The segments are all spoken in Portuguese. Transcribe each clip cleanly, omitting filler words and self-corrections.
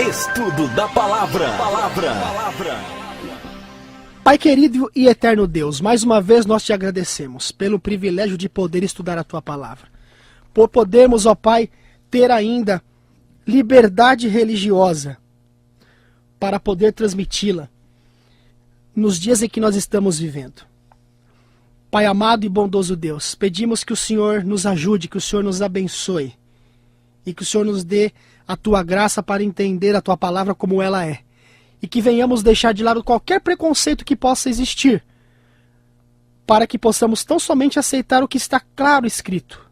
Estudo da Palavra. Pai querido e eterno Deus, mais uma vez nós te agradecemos pelo privilégio de poder estudar a tua palavra. Por podermos, ó Pai, ter ainda liberdade religiosa para poder transmiti-la nos dias em que nós estamos vivendo. Pai amado e bondoso Deus, pedimos que o Senhor nos ajude, que o Senhor nos abençoe e que o Senhor nos dê a tua graça para entender a tua palavra como ela é. E que venhamos deixar de lado qualquer preconceito que possa existir, para que possamos tão somente aceitar o que está claro escrito,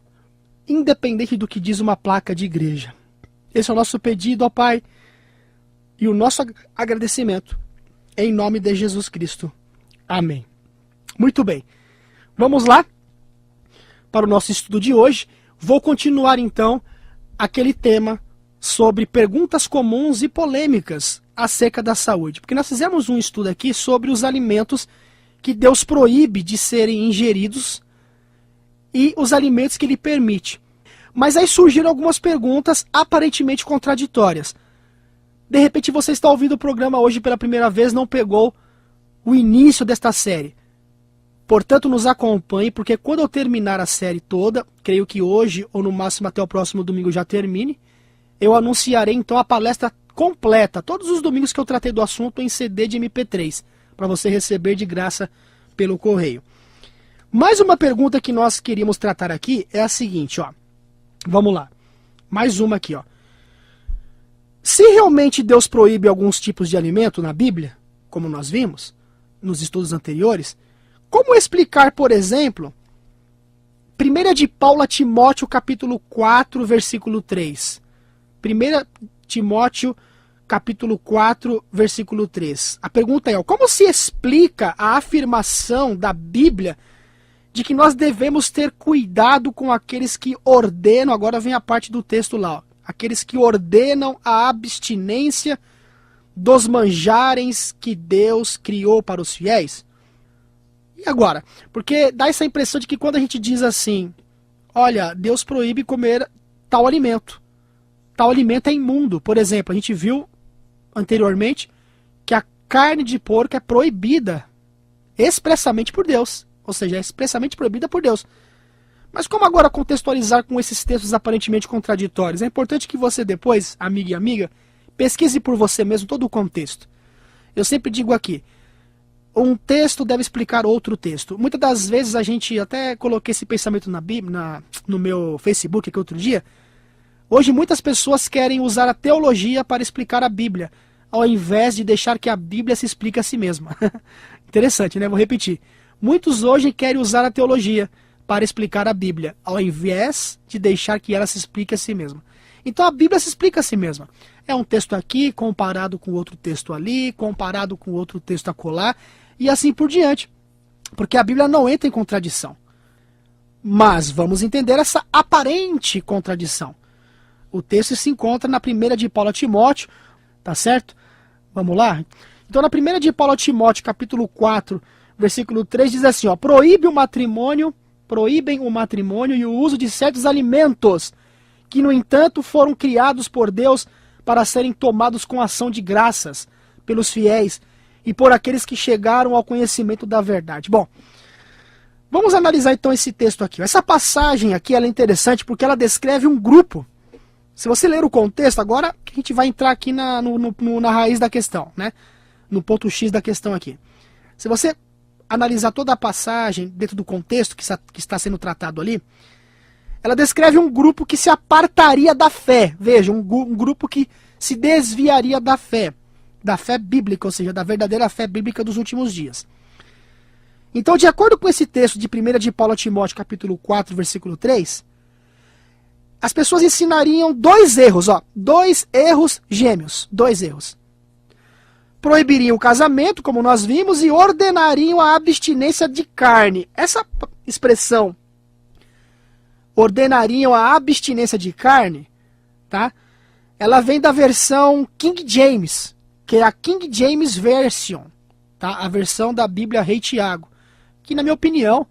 independente do que diz uma placa de igreja. Esse é o nosso pedido, ó Pai, e o nosso agradecimento, em nome de Jesus Cristo. Amém. Muito bem. Vamos lá para o nosso estudo de hoje. Vou continuar então aquele tema sobre perguntas comuns e polêmicas acerca da saúde. Porque nós fizemos um estudo aqui sobre os alimentos que Deus proíbe de serem ingeridos e os alimentos que Ele permite. Mas aí surgiram algumas perguntas aparentemente contraditórias. De repente você está ouvindo o programa hoje pela primeira vez, não pegou o início desta série. Portanto, nos acompanhe, porque quando eu terminar a série toda, creio que hoje ou no máximo até o próximo domingo já termine, eu anunciarei então a palestra completa, todos os domingos que eu tratei do assunto em CD de MP3, para você receber de graça pelo correio. Mais uma pergunta que nós queríamos tratar aqui é a seguinte, ó. Vamos lá. Mais uma aqui, ó. Se realmente Deus proíbe alguns tipos de alimento na Bíblia, como nós vimos nos estudos anteriores, como explicar, por exemplo, 1 de Paulo a Timóteo, capítulo 4, versículo 3. 1 Timóteo, capítulo 4, versículo 3. A pergunta é, como se explica a afirmação da Bíblia de que nós devemos ter cuidado com aqueles que ordenam, agora vem a parte do texto lá, ó, aqueles que ordenam a abstinência dos manjares que Deus criou para os fiéis? E agora? Porque dá essa impressão de que quando a gente diz assim, olha, Deus proíbe comer tal alimento é imundo. Por exemplo, a gente viu anteriormente que a carne de porco é proibida expressamente por Deus. Ou seja, é expressamente proibida por Deus. Mas como agora contextualizar com esses textos aparentemente contraditórios? É importante que você depois, amigo e amiga, pesquise por você mesmo todo o contexto. Eu sempre digo aqui, um texto deve explicar outro texto. Muitas das vezes a gente, até coloquei esse pensamento na Bíblia, no meu Facebook aqui outro dia. Hoje muitas pessoas querem usar a teologia para explicar a Bíblia, ao invés de deixar que a Bíblia se explique a si mesma. Interessante, né? Vou repetir. Muitos hoje querem usar a teologia para explicar a Bíblia, ao invés de deixar que ela se explique a si mesma. Então a Bíblia se explica a si mesma. É um texto aqui, comparado com outro texto ali, comparado com outro texto acolá, e assim por diante. Porque a Bíblia não entra em contradição. Mas vamos entender essa aparente contradição. O texto se encontra na 1 de Paulo a Timóteo, tá certo? Vamos lá? Então na 1 de Paulo a Timóteo, capítulo 4, versículo 3, diz assim, ó, proíbem o matrimônio e o uso de certos alimentos, que no entanto foram criados por Deus para serem tomados com ação de graças pelos fiéis e por aqueles que chegaram ao conhecimento da verdade. Bom, vamos analisar então esse texto aqui. Essa passagem aqui ela é interessante porque ela descreve um grupo. Se você ler o contexto, agora a gente vai entrar aqui na raiz da questão, né? No ponto X da questão aqui. Se você analisar toda a passagem dentro do contexto que está sendo tratado ali, ela descreve um grupo que se apartaria da fé. Veja, um grupo que se desviaria da fé bíblica, ou seja, da verdadeira fé bíblica dos últimos dias. Então, de acordo com esse texto de 1 de Paulo a Timóteo, capítulo 4, versículo 3, as pessoas ensinariam dois erros gêmeos. Proibiriam o casamento, como nós vimos, e ordenariam a abstinência de carne. Essa expressão, ordenariam a abstinência de carne, tá? Ela vem da versão King James, que é a King James Version, tá? A versão da Bíblia Rei Tiago, que na minha opinião,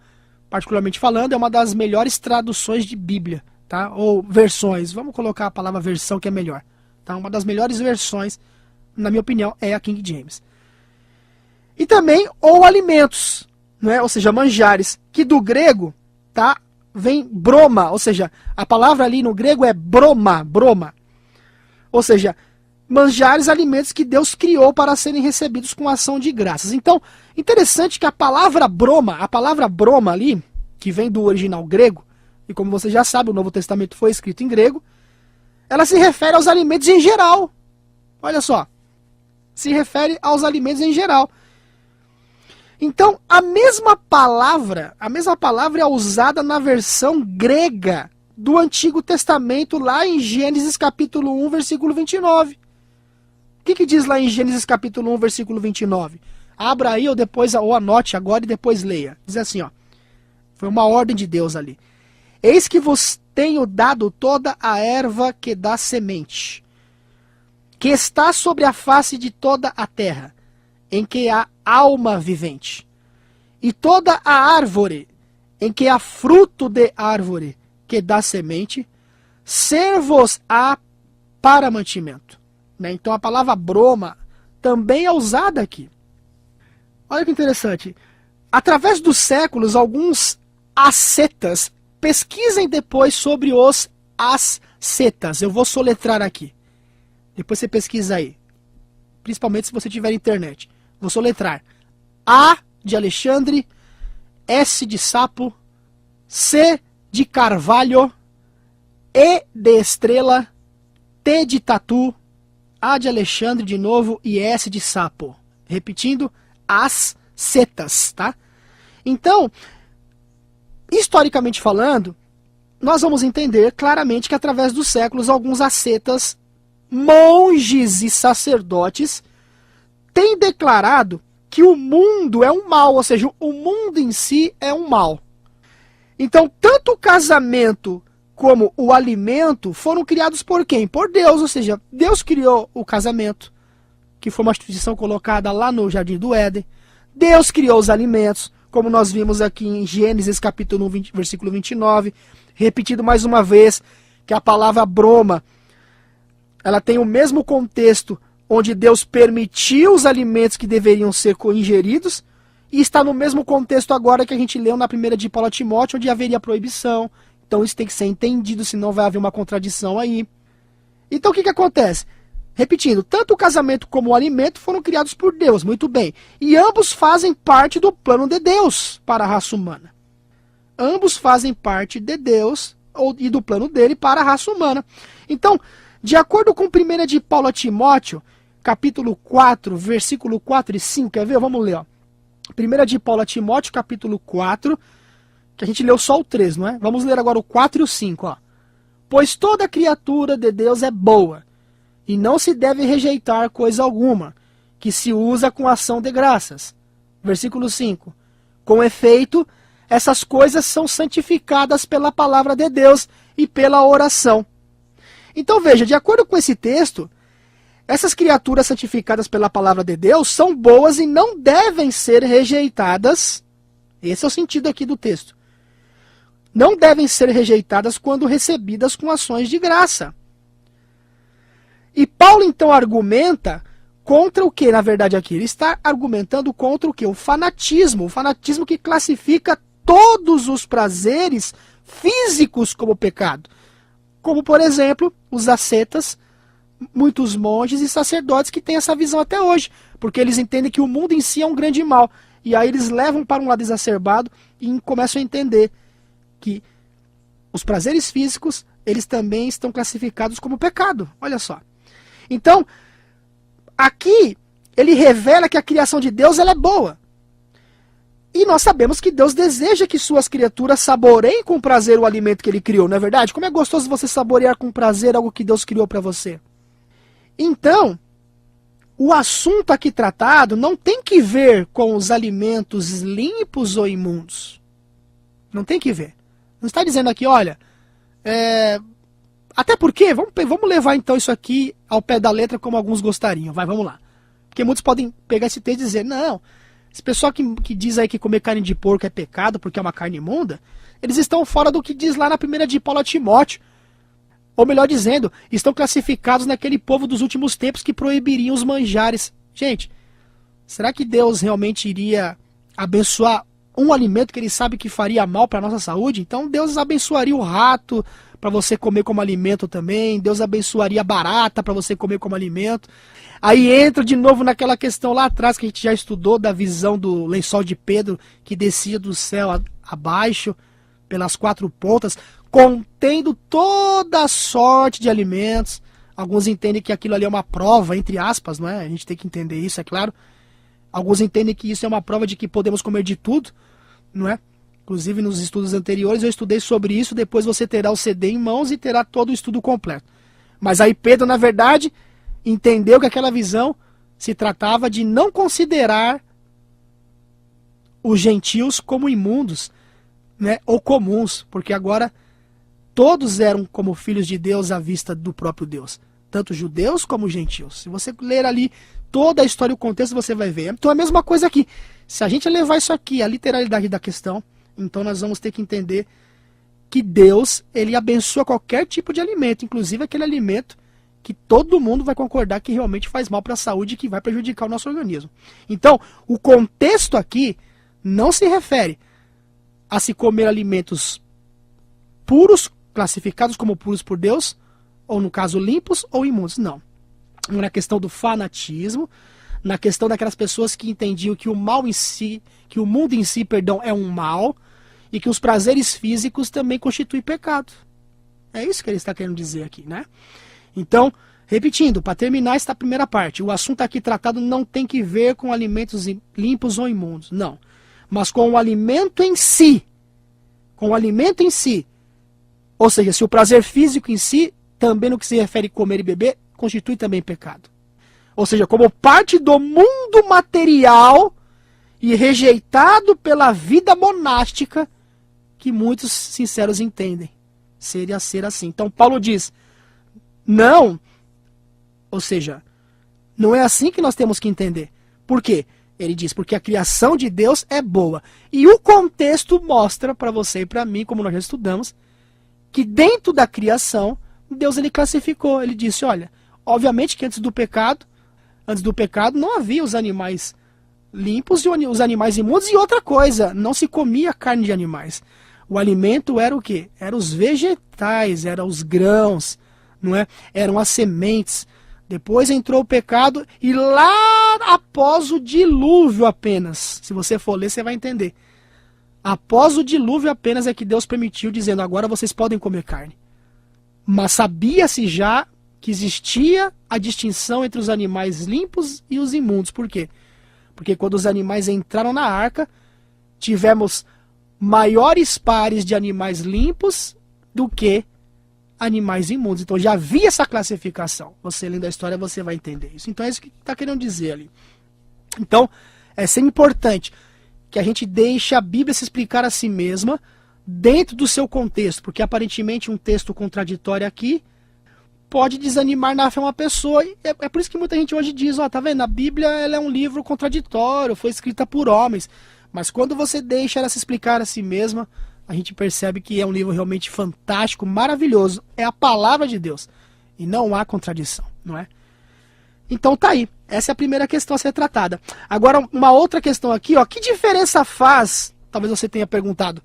particularmente falando, é uma das melhores traduções de Bíblia, tá? Ou versões, vamos colocar a palavra versão que é melhor, Tá? Uma das melhores versões, na minha opinião, é a King James. E também ou alimentos, né? Ou seja, manjares, que do grego, tá? Vem broma, ou seja, a palavra ali no grego é broma. Ou seja, manjares, alimentos que Deus criou para serem recebidos com ação de graças. Então, interessante que a palavra broma ali, que vem do original grego, e como você já sabe, o Novo Testamento foi escrito em grego, ela se refere aos alimentos em geral. Olha só, se refere aos alimentos em geral. Então, a mesma palavra é usada na versão grega do Antigo Testamento, lá em Gênesis capítulo 1, versículo 29. O que diz lá em Gênesis capítulo 1, versículo 29? Abra aí ou anote agora e depois leia. Diz assim, ó. Foi uma ordem de Deus ali. Eis que vos tenho dado toda a erva que dá semente, que está sobre a face de toda a terra, em que há alma vivente, e toda a árvore, em que há fruto de árvore, que dá semente, ser-vos-á para mantimento. Né? Então a palavra broma também é usada aqui. Olha que interessante. Através dos séculos, alguns ascetas, pesquisem depois sobre os ascetas. Eu vou soletrar aqui. Depois você pesquisa aí. Principalmente se você tiver internet. Vou soletrar. A de Alexandre, S de sapo, C de carvalho, E de estrela, T de tatu, A de Alexandre de novo e S de sapo. Repetindo, ascetas, tá? Então, historicamente falando, nós vamos entender claramente que através dos séculos, alguns ascetas, monges e sacerdotes, têm declarado que o mundo é um mal, ou seja, o mundo em si é um mal. Então, tanto o casamento como o alimento foram criados por quem? Por Deus, ou seja, Deus criou o casamento, que foi uma instituição colocada lá no Jardim do Éden. Deus criou os alimentos, como nós vimos aqui em Gênesis capítulo 1, versículo 29, repetido mais uma vez, que a palavra broma, ela tem o mesmo contexto onde Deus permitiu os alimentos que deveriam ser ingeridos, e está no mesmo contexto agora que a gente leu na primeira de Paulo a Timóteo, onde haveria proibição. Então isso tem que ser entendido, senão vai haver uma contradição aí. Então o que acontece? Repetindo, tanto o casamento como o alimento foram criados por Deus, muito bem. E ambos fazem parte do plano de Deus para a raça humana. Ambos fazem parte de Deus e do plano dele para a raça humana. Então, de acordo com 1 de Paulo a Timóteo, capítulo 4, versículo 4 e 5, quer ver? Vamos ler, ó. 1 de Paulo a Timóteo, capítulo 4, que a gente leu só o 3, não é? Vamos ler agora o 4 e o 5, ó. Pois toda criatura de Deus é boa, e não se deve rejeitar coisa alguma, que se usa com ação de graças. Versículo 5. Com efeito, essas coisas são santificadas pela palavra de Deus e pela oração. Então veja, de acordo com esse texto, essas criaturas santificadas pela palavra de Deus são boas e não devem ser rejeitadas. Esse é o sentido aqui do texto. Não devem ser rejeitadas quando recebidas com ações de graça. E Paulo então argumenta contra o que, na verdade, aqui? Ele está argumentando contra o que? O fanatismo que classifica todos os prazeres físicos como pecado. Como, por exemplo, os ascetas, muitos monges e sacerdotes que têm essa visão até hoje, porque eles entendem que o mundo em si é um grande mal. E aí eles levam para um lado exacerbado e começam a entender que os prazeres físicos, eles também estão classificados como pecado. Olha só. Então, aqui, ele revela que a criação de Deus ela é boa. E nós sabemos que Deus deseja que suas criaturas saboreiem com prazer o alimento que ele criou, não é verdade? Como é gostoso você saborear com prazer algo que Deus criou para você. Então, o assunto aqui tratado não tem que ver com os alimentos limpos ou imundos. Não tem que ver. Não está dizendo aqui, olha, até porque, vamos levar então isso aqui ao pé da letra como alguns gostariam. Vamos lá. Porque muitos podem pegar esse texto e dizer, não, esse pessoal que diz aí que comer carne de porco é pecado porque é uma carne imunda, eles estão fora do que diz lá na primeira de Paulo a Timóteo. Ou melhor dizendo, estão classificados naquele povo dos últimos tempos que proibiriam os manjares. Gente, será que Deus realmente iria abençoar um alimento que ele sabe que faria mal para a nossa saúde? Então Deus abençoaria o rato para você comer como alimento também. Deus abençoaria a barata para você comer como alimento. Aí entra de novo naquela questão lá atrás que a gente já estudou da visão do lençol de Pedro que descia do céu abaixo pelas 4 pontas, contendo toda a sorte de alimentos. Alguns entendem que aquilo ali é uma prova, entre aspas, não é? A gente tem que entender isso, é claro. Alguns entendem que isso é uma prova de que podemos comer de tudo, não é? Inclusive nos estudos anteriores eu estudei sobre isso, depois você terá o CD em mãos e terá todo o estudo completo. Mas aí Pedro, na verdade, entendeu que aquela visão se tratava de não considerar os gentios como imundos, né, ou comuns, porque agora todos eram como filhos de Deus à vista do próprio Deus, tanto judeus como gentios. Se você ler ali toda a história e o contexto, você vai ver. Então é a mesma coisa aqui. Se a gente levar isso aqui, a literalidade da questão, então nós vamos ter que entender que Deus, ele abençoa qualquer tipo de alimento, inclusive aquele alimento que todo mundo vai concordar que realmente faz mal para a saúde e que vai prejudicar o nosso organismo. Então, o contexto aqui não se refere a se comer alimentos puros, classificados como puros por Deus, ou no caso limpos ou imundos, não. Na questão do fanatismo, na questão daquelas pessoas que entendiam que o mal em si, que o mundo em si, perdão, é um mal, e que os prazeres físicos também constituem pecado. É isso que ele está querendo dizer aqui, né? Então, repetindo, para terminar esta primeira parte, o assunto aqui tratado não tem que ver com alimentos limpos ou imundos, não. Mas com o alimento em si. Com o alimento em si. Ou seja, se o prazer físico em si, também no que se refere a comer e beber, constitui também pecado. Ou seja, como parte do mundo material e rejeitado pela vida monástica, que muitos sinceros entendem. Seria ser assim. Então Paulo diz, não, ou seja, não é assim que nós temos que entender. Por quê? Ele diz, porque a criação de Deus é boa. E o contexto mostra para você e para mim, como nós já estudamos, que dentro da criação, Deus ele classificou. Ele disse, olha, obviamente que antes do pecado não havia os animais limpos e os animais imundos. E outra coisa, não se comia carne de animais. O alimento era o quê? Eram os vegetais, eram os grãos, não é? Eram as sementes. Depois entrou o pecado e lá após o dilúvio apenas, se você for ler, você vai entender. Após o dilúvio apenas é que Deus permitiu, dizendo, agora vocês podem comer carne. Mas sabia-se já que existia a distinção entre os animais limpos e os imundos. Por quê? Porque quando os animais entraram na arca, tivemos maiores pares de animais limpos do que animais imundos. Então já havia essa classificação. Você lendo a história, você vai entender isso. Então é isso que está querendo dizer ali. Então, é sempre importante que a gente deixe a Bíblia se explicar a si mesma dentro do seu contexto, porque aparentemente um texto contraditório aqui pode desanimar na fé uma pessoa. E é por isso que muita gente hoje diz, ó, tá vendo? A Bíblia ela é um livro contraditório, foi escrita por homens. Mas quando você deixa ela se explicar a si mesma, a gente percebe que é um livro realmente fantástico, maravilhoso. É a palavra de Deus. E não há contradição, não é? Então tá aí. Essa é a primeira questão a ser tratada. Agora, uma outra questão aqui, ó. Que diferença faz, talvez você tenha perguntado,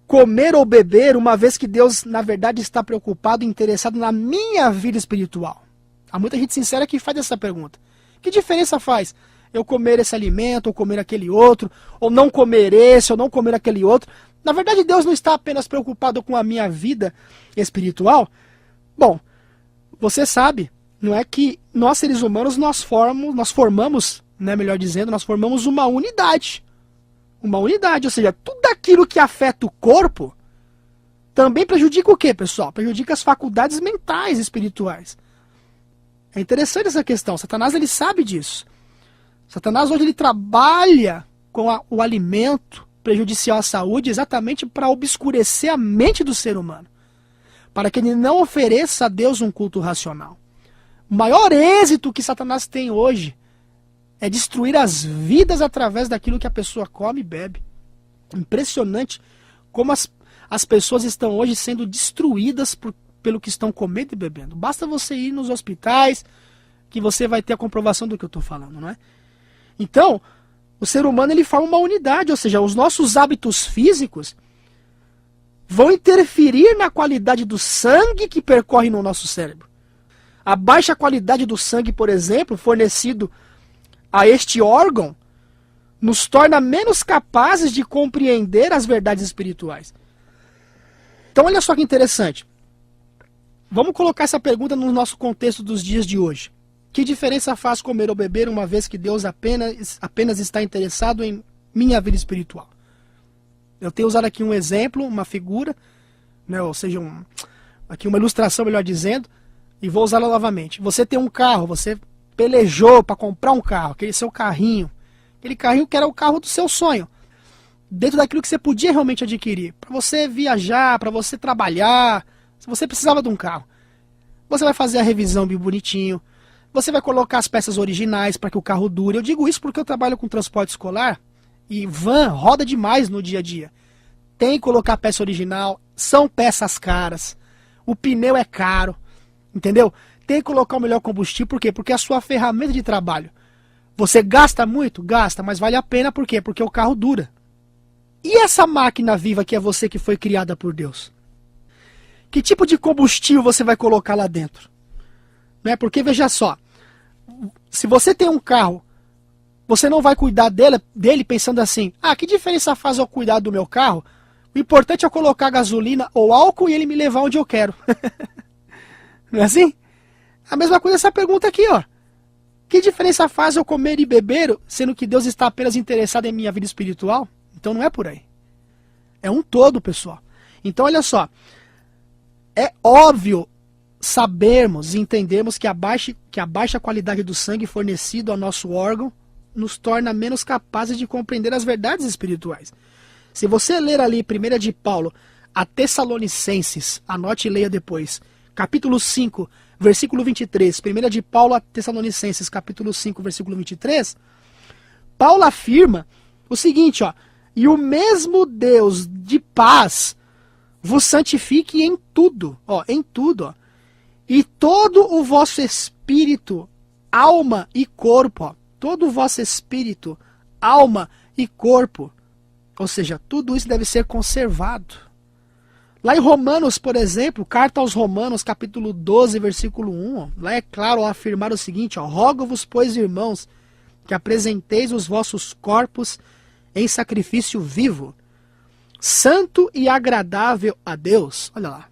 comer ou beber, uma vez que Deus, na verdade, está preocupado e interessado na minha vida espiritual? Há muita gente sincera que faz essa pergunta. Que diferença faz eu comer esse alimento, ou comer aquele outro, ou não comer esse, ou não comer aquele outro? Na verdade, Deus não está apenas preocupado com a minha vida espiritual. Bom, você sabe, não é que nós seres humanos, nós formamos, né, melhor dizendo, nós formamos uma unidade. Uma unidade, ou seja, tudo aquilo que afeta o corpo também prejudica o quê, pessoal? Prejudica as faculdades mentais e espirituais. É interessante essa questão. Satanás, ele sabe disso. Satanás hoje ele trabalha com o alimento prejudicial à saúde exatamente para obscurecer a mente do ser humano, para que ele não ofereça a Deus um culto racional. O maior êxito que Satanás tem hoje é destruir as vidas através daquilo que a pessoa come e bebe. Impressionante como as pessoas estão hoje sendo destruídas pelo que estão comendo e bebendo. Basta você ir nos hospitais que você vai ter a comprovação do que eu estou falando, não é? Então, o ser humano ele forma uma unidade, ou seja, os nossos hábitos físicos vão interferir na qualidade do sangue que percorre no nosso cérebro. A baixa qualidade do sangue, por exemplo, fornecido a este órgão, nos torna menos capazes de compreender as verdades espirituais. Então olha só que interessante. Vamos colocar essa pergunta no nosso contexto dos dias de hoje. Que diferença faz comer ou beber uma vez que Deus apenas está interessado em minha vida espiritual? Eu tenho usado aqui um exemplo, uma figura, né, ou seja, aqui uma ilustração, melhor dizendo, e vou usá-la novamente. Você tem um carro, você pelejou para comprar um carro, aquele seu carrinho, aquele carrinho que era o carro do seu sonho, dentro daquilo que você podia realmente adquirir, para você viajar, para você trabalhar, se você precisava de um carro. Você vai fazer a revisão bem bonitinho, você vai colocar as peças originais para que o carro dure. Eu digo isso porque eu trabalho com transporte escolar e van roda demais no dia a dia. Tem que colocar a peça original, são peças caras, o pneu é caro, entendeu? Tem que colocar o melhor combustível, por quê? Porque é a sua ferramenta de trabalho. Você gasta muito? Gasta, mas vale a pena, por quê? Porque o carro dura. E essa máquina viva que é você que foi criada por Deus? Que tipo de combustível você vai colocar lá dentro? Né? Porque veja só, se você tem um carro, você não vai cuidar dele pensando assim, que diferença faz eu cuidar do meu carro? O importante é colocar gasolina ou álcool e ele me levar onde eu quero. Não é assim? A mesma coisa essa pergunta aqui, ó. Que diferença faz eu comer e beber, sendo que Deus está apenas interessado em minha vida espiritual? Então não é por aí. É um todo, pessoal. Então olha só, é óbvio sabermos e entendermos que a baixa qualidade do sangue fornecido ao nosso órgão nos torna menos capazes de compreender as verdades espirituais. Se você ler ali 1 de Paulo a Tessalonicenses, anote e leia depois, capítulo 5, versículo 23, 1 de Paulo a Tessalonicenses, capítulo 5, versículo 23, Paulo afirma o seguinte, ó, e o mesmo Deus de paz vos santifique em tudo, ó, e todo o vosso espírito, alma e corpo, ó, todo o vosso espírito, alma e corpo, ou seja, tudo isso deve ser conservado. Lá em Romanos, por exemplo, carta aos Romanos, capítulo 12, versículo 1, ó, lá é claro ao afirmar o seguinte, ó, rogo-vos, pois, irmãos, que apresenteis os vossos corpos em sacrifício vivo, santo e agradável a Deus. Olha lá.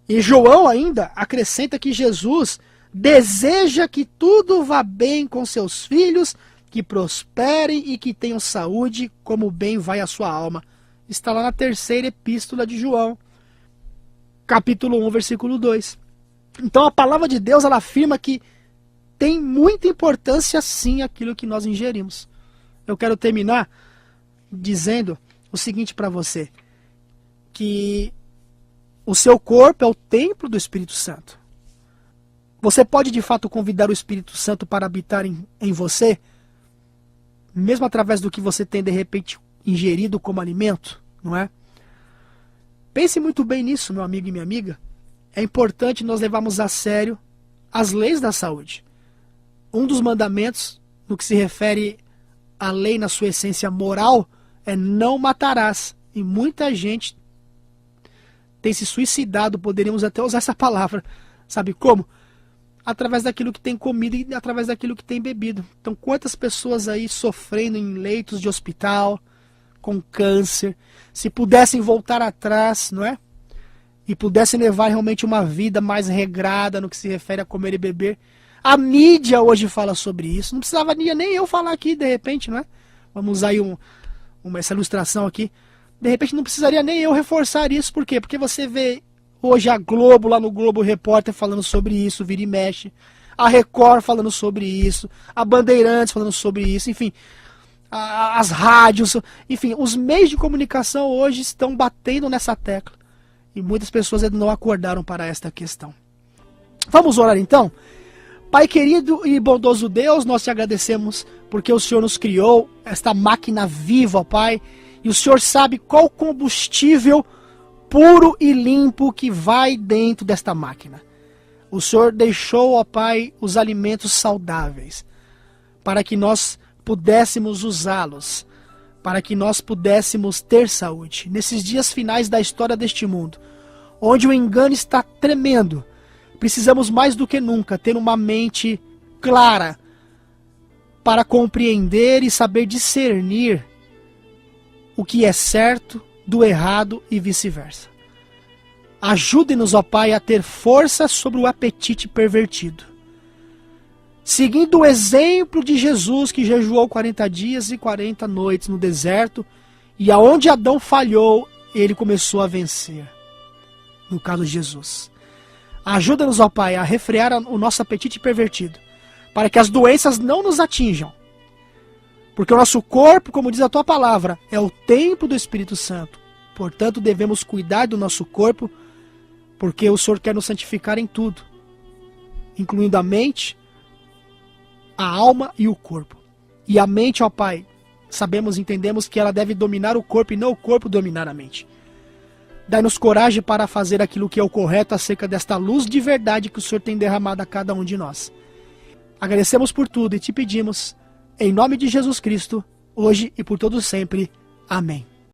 E João ainda acrescenta que Jesus deseja que tudo vá bem com seus filhos, que prosperem e que tenham saúde, como bem vai a sua alma. Está lá na terceira epístola de João, capítulo 1, versículo 2. Então a palavra de Deus ela afirma que tem muita importância sim aquilo que nós ingerimos. Eu quero terminar dizendo o seguinte para você, que o seu corpo é o templo do Espírito Santo. Você pode de fato convidar o Espírito Santo para habitar em você, mesmo através do que você tem de repente ingerido como alimento, não é? Pense muito bem nisso, meu amigo e minha amiga. É importante nós levarmos a sério as leis da saúde. Um dos mandamentos, no que se refere à lei na sua essência moral, é não matarás. E muita gente tem se suicidado, poderíamos até usar essa palavra. Sabe como? Através daquilo que tem comido e através daquilo que tem bebido. Então quantas pessoas aí sofrendo em leitos de hospital, com câncer, se pudessem voltar atrás, não é? E pudessem levar realmente uma vida mais regrada no que se refere a comer e beber. A mídia hoje fala sobre isso. Não precisava nem eu falar aqui, de repente, não é? Vamos usar aí essa ilustração aqui. De repente não precisaria nem eu reforçar isso. Por quê? Porque você vê hoje a Globo, lá no Globo Repórter, falando sobre isso, vira e mexe. A Record falando sobre isso. A Bandeirantes falando sobre isso. Enfim, as rádios. Enfim, os meios de comunicação hoje estão batendo nessa tecla. E muitas pessoas ainda não acordaram para esta questão. Vamos orar então? Pai querido e bondoso Deus, nós te agradecemos porque o Senhor nos criou, esta máquina viva, ó Pai, e o Senhor sabe qual combustível puro e limpo que vai dentro desta máquina. O Senhor deixou, ó Pai, os alimentos saudáveis, para que nós pudéssemos usá-los, para que nós pudéssemos ter saúde. Nesses dias finais da história deste mundo, onde o engano está tremendo, precisamos mais do que nunca ter uma mente clara para compreender e saber discernir o que é certo do errado e vice-versa. Ajude-nos, ó Pai, a ter força sobre o apetite pervertido. Seguindo o exemplo de Jesus, que jejuou 40 dias e 40 noites no deserto, e aonde Adão falhou, ele começou a vencer. No caso de Jesus. Ajuda-nos, ó Pai, a refrear o nosso apetite pervertido, para que as doenças não nos atinjam. Porque o nosso corpo, como diz a Tua palavra, é o templo do Espírito Santo. Portanto, devemos cuidar do nosso corpo, porque o Senhor quer nos santificar em tudo, incluindo a mente, a alma e o corpo. E a mente, ó Pai, sabemos, entendemos que ela deve dominar o corpo e não o corpo dominar a mente. Dai-nos coragem para fazer aquilo que é o correto acerca desta luz de verdade que o Senhor tem derramado a cada um de nós. Agradecemos por tudo e te pedimos, em nome de Jesus Cristo, hoje e por todo sempre. Amém.